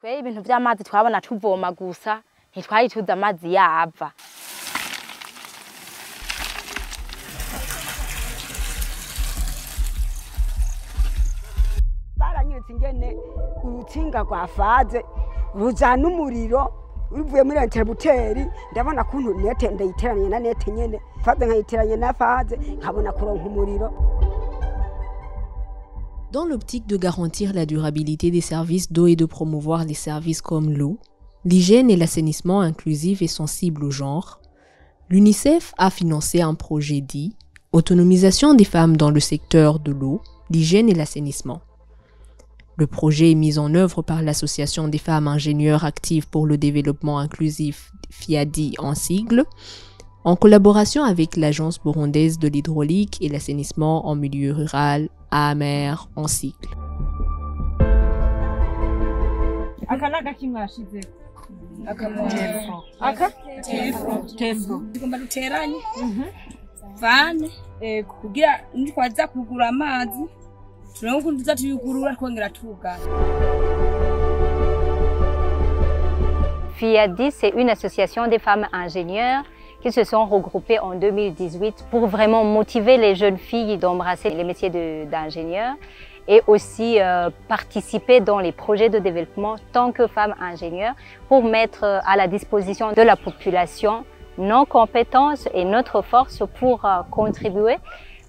Twe ibintu vy'amazi twabona tuvoma gusa ntitwari tuzi amazi yava. Baranyutse ingene urutsinga rwafaze ruzana umuriro uvuye muri interrupteur ndabona kuntu nete ndayiteranye na nete nyene faze nkayiteranye na faze nkabona kuronka umuriro. Dans l'optique de garantir la durabilité des services d'eau et de promouvoir les services comme l'eau, l'hygiène et l'assainissement inclusif et sensible au genre, l'UNICEF a financé un projet dit « Autonomisation des femmes dans le secteur de l'eau, l'hygiène et l'assainissement ». Le projet est mis en œuvre par l'Association des femmes ingénieures actives pour le développement inclusif, FIADI en sigle, en collaboration avec l'Agence burundaise de l'hydraulique et l'assainissement en milieu rural, AMER en sigle. FIADI, c'est une association des femmes ingénieures qui se sont regroupées en 2018 pour vraiment motiver les jeunes filles d'embrasser les métiers d'ingénieur et aussi participer dans les projets de développement tant que femmes ingénieures pour mettre à la disposition de la population nos compétences et notre force pour contribuer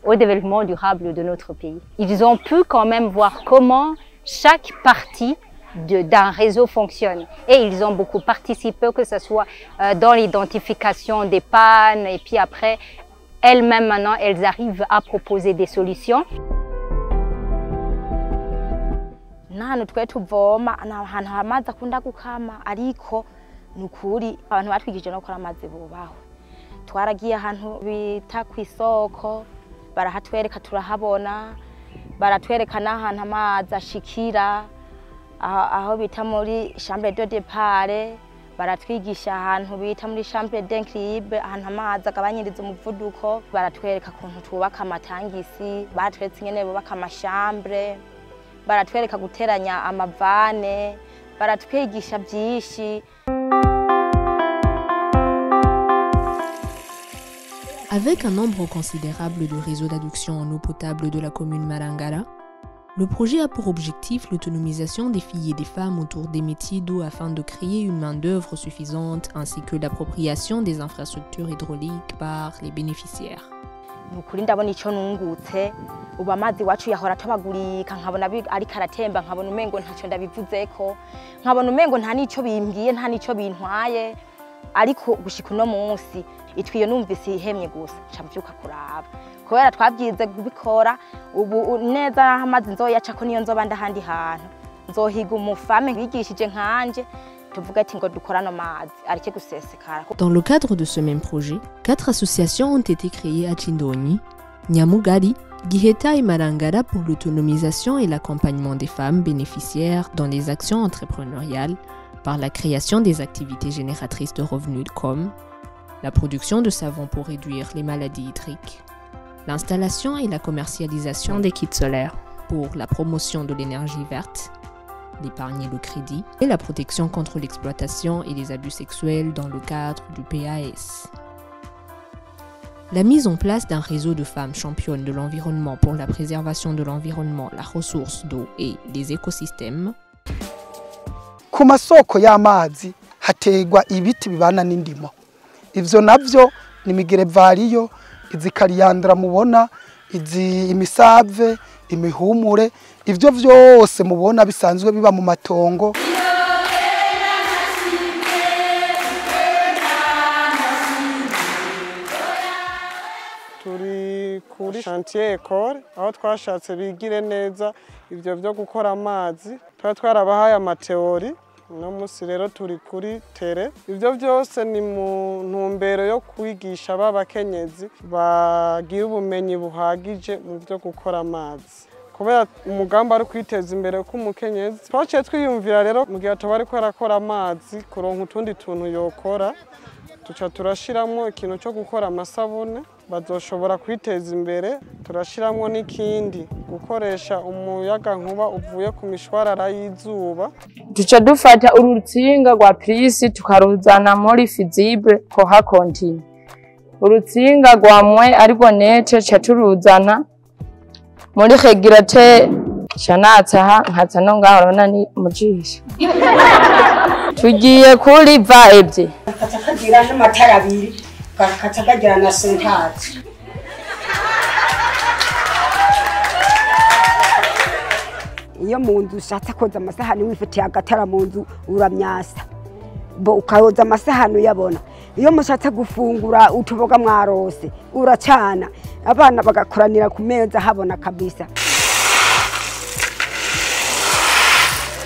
au développement durable de notre pays. Ils ont pu quand même voir comment chaque partie d'un réseau fonctionne et ils ont beaucoup participé, que ce soit dans l'identification des pannes et puis après, elles-mêmes maintenant, elles arrivent à proposer des solutions. Nahano twe tuvoma ahantu hamazi akunda gukama ariko nukuri abantu batwigije no gukora amazi bubaho. Twaragiye ahantu bita kwisoko barahatwereka turahabona baratwereka n'ahantu amazi ashikira aho bita muri chambre de départ baratwigisha ahantu bita muri chambre d'equilibre ahantu amazi agabanyiriza umuvuduko baratwereka kuntu tubaka amatangisi baratweretse ingene bubaka amashambre baratwereka guteranya amavane baratwigisha byinshi. Avec un nombre considérable de réseaux d'adduction en eau potable de la commune Marangara, le projet a pour objectif l'autonomisation des filles et des femmes autour des métiers d'eau afin de créer une main-d'œuvre suffisante ainsi que l'appropriation des infrastructures hydrauliques par les bénéficiaires. Nukuri ndabona ico nungutse ubu amazi wacu yahora tabagurika nkabona ariko aratemba nkabona umengo ntaco ndabivuzeko nkabona umengo nta nico bimbwiye nta nico bintwaye ariko gushika uno munsi itwiyo numvise ihemye gusa camvyuka kuraba kubera twabyize kubikora ubu neza amazi nzoyacako niyo nzoba ndahandi hantu nzohiga umufame bigishije nkanje tuvuga ati ngo dukorana amazi arike gusesekara. Dans le cadre de ce même projet, 4 associations ont été créées à Chindoni, Nyamugari, Giheta et Marangara pour l'autonomisation et l'accompagnement des femmes bénéficiaires dans les actions entrepreneuriales par la création des activités génératrices de revenus comme la production de savon pour réduire les maladies hydriques, l'installation et la commercialisation des kits solaires pour la promotion de l'énergie verte, l'épargne et le crédit, et la protection contre l'exploitation et les abus sexuels dans le cadre du PAS. La mise en place d'un réseau de femmes championnes de l'environnement pour la préservation de l'environnement, la ressource d'eau et les écosystèmes. Ku masoko y'amazi hategwa ibiti bibana n'indimo. Ivyo navyo ni migerevariyo, izi kariyandra mubona, izi imisave, imihumure, ivyo vyose mubona bisanzwe biba mu matongo. Turi kuri chantier école aho twashatse bigire neza ivyo byo gukora amazi twarabahaye amateori no musi rero turi kuri tere ivyo byose ni mu ntumbero yo kwigisha babakenyezi bagira ubumenyi buhagije mu byo gukora amazi kubera umugamba ari kwiteza imbere k'umukenyezi twaciye twiyumvira rero mu gihe tubari ko arakora amazi kuronka utundi tuntu yokora tuca turashiramo ikintu cyo gukora amasabune bazoshobora kwiteza imbere. Turashiramwo n'ikindi gukoresha umuyagankuba uvuye ku mishwarara y'izuba. Duca dufata urutsinga rwa prise tukaruzana muri fizible koha continue. Urutsinga rwa mwe ariko nece ca turuzana muri regulateur canatsa nkatsa no ngaho urabona ni mujisha. Tugiye kuri vibe. Kagira n'amatara abiri, kagira na sentati. Iyo mu nzu ushatse koza amasahani wifitiye agatara mu nzu uramyasa. Bo ukayoza amasahani uyabona. Iyo mushatse gufungura utuboga mwarose uracana. Abana bagakoranira ku meza habona kabisa.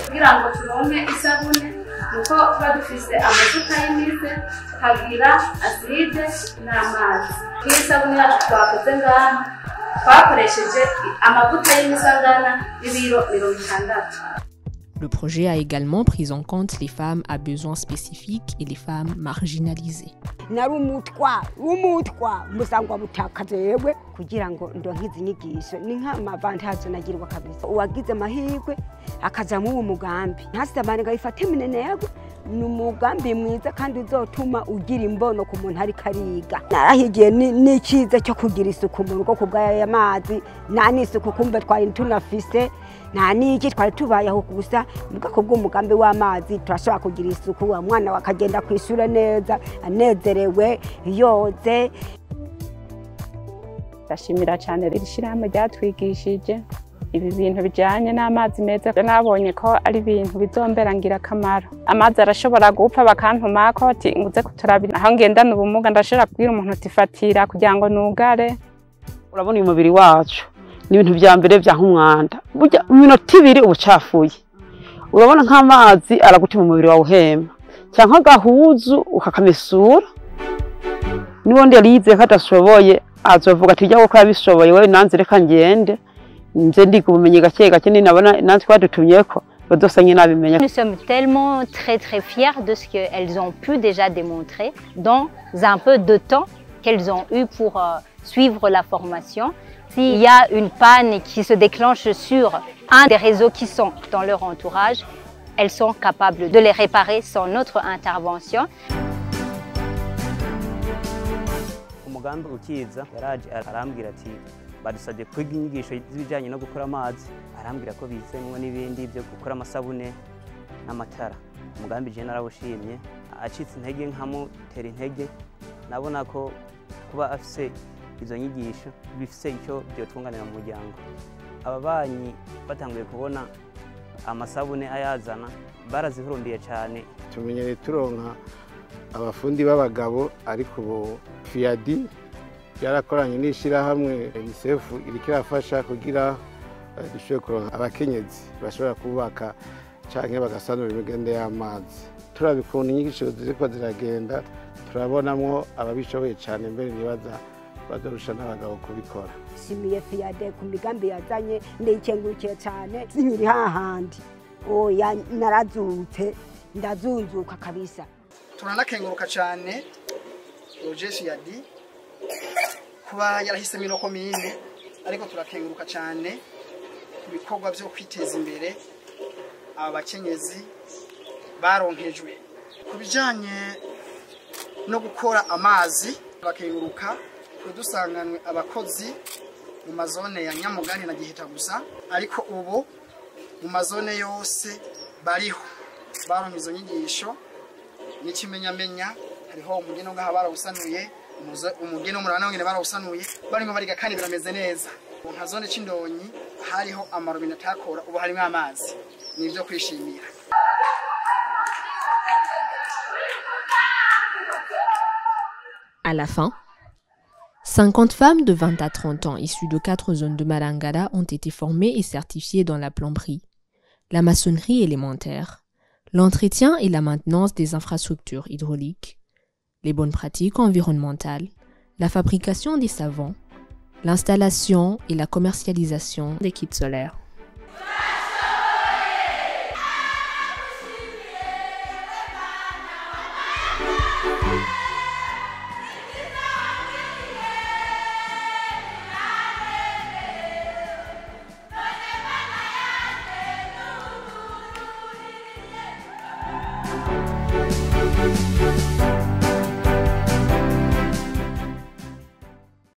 Kugira ngo turonke isabune nuko tuba dufise amavuta y'imize kagira aside n'amazi. Isabune yacu twakoze ngaha twakoresheje amavuta y'imize angana n'ibiro 60. Le projet a également pris en compte les femmes à besoins spécifiques et les femmes marginalisées. Umutwa musangwa butakaze yewe kugira ngo ndonke izinyigisho ni nk'amavantaje nagirwa kabisa. Uwagize amahirwe akaja mu mugambi ntasabane ngayifate minene yago ni umugambi mwiza kandi uzotuma ugira imbono ku muntu ari kariga. Narahigiye n'ikize cyo kugira isuku mu rugo kubwaya amazi nani isuku kumbe twari tunafise nta niki twari tubayeho gusa mugako bw'umugambi w'amazi turashobora kugira isuku wa mwana wakagenda kwishura neza anezerewe yoze. Ndashimira cyane rishirahamwe ryatwigishije ibi bintu bijanye n'amazi meza. Nabonye ko ari ibintu bizombera ngira kamaro. Amazi arashobora gupfa bakantuma ko ati nguze kuturabira aho ngendana ubumuga ndashobora kubwira umuntu utifatira kugira ngo nugare. Urabona uyu mubiri wacu ni ibintu bya mbere bya nk'umwanda. Burya iminota 2 ubucafuye. Urabona nk'amazi aragutuma umubiri wawe uhema. Cyangwa gahuzu ukakamesura. Niwonde yarize kadashoboye azovuga ati jya gukora bishoboye wewe nanze reka ngende. Nze ndi kubumenye gake gake ni nabona nanze kwadutumyeko badosanye nabimenya. Nous sommes tellement très fiers de ce qu'elles ont pu déjà démontrer dans un peu de temps qu'elles ont eu pour suivre la formation. S'il y a une panne qui se déclenche sur un des réseaux qui sont dans leur entourage, elles sont capables de les réparer sans notre intervention. Umugambi ukiza yaraje arambwira ati badusabye kwiga inyigisho z'ibijyanye no gukora amazi, arambwira ko bizemwe n'ibindi byo gukora amasabune n'amatara. Umugambi je narawushimye, acitse intege nkamutera intege, nabona ko kuba afise izo nyigisho bifise icyo byotwunganira mu muryango. Ababanyi batanguye kubona amasabune ayazana barazihurumbiye cyane. Tumenyere turonka abafundi b'abagabo ariko ubu FIAD yarakoranye n'ishirahamwe UNICEF iriko irafasha kugira dushobore kuronka abakenyezi bashobora kubaka canke bagasanura imigende y'amazi. Turabikunda inyigisho ziriko ziragenda turabonamwo ababishoboye cyane mbere nibaza badorusha n'abagabo kubikora. Simiye FIAD ku migambi yazanye ndikengurukiye cyane sinyiri hahandi. Oya narazutse ndazunzuka kabisa. Turanakenguruka cyane projet FIAD kuba yarahisemo ino komine, ariko turakenguruka cyane ibikorwa byo kwiteza imbere abakenyezi baronkejwe kubijanye no gukora amazi. Turakenguruka kudusanganwe abakozi mu mazone ya Nyamugani na Giheta gusa, ariko ubu mu mazone yose bariho baronka izo nyigisho n'ikimenyamenya. Hariho umugeno ngaha barawusanuye, umugeno murana ngene barawusanuye, barimo bariga kandi birameze neza. Nka zone c'Indonyi hariho amarobine atakora, ubu harimo amazi, nivyo kwishimira. À la fin, 50 femmes de 20 à 30 ans issues de 4 zones de Malangara ont été formées et certifiées dans la plomberie, la maçonnerie élémentaire, l'entretien et la maintenance des infrastructures hydrauliques, les bonnes pratiques environnementales, la fabrication des savons, l'installation et la commercialisation des kits solaires.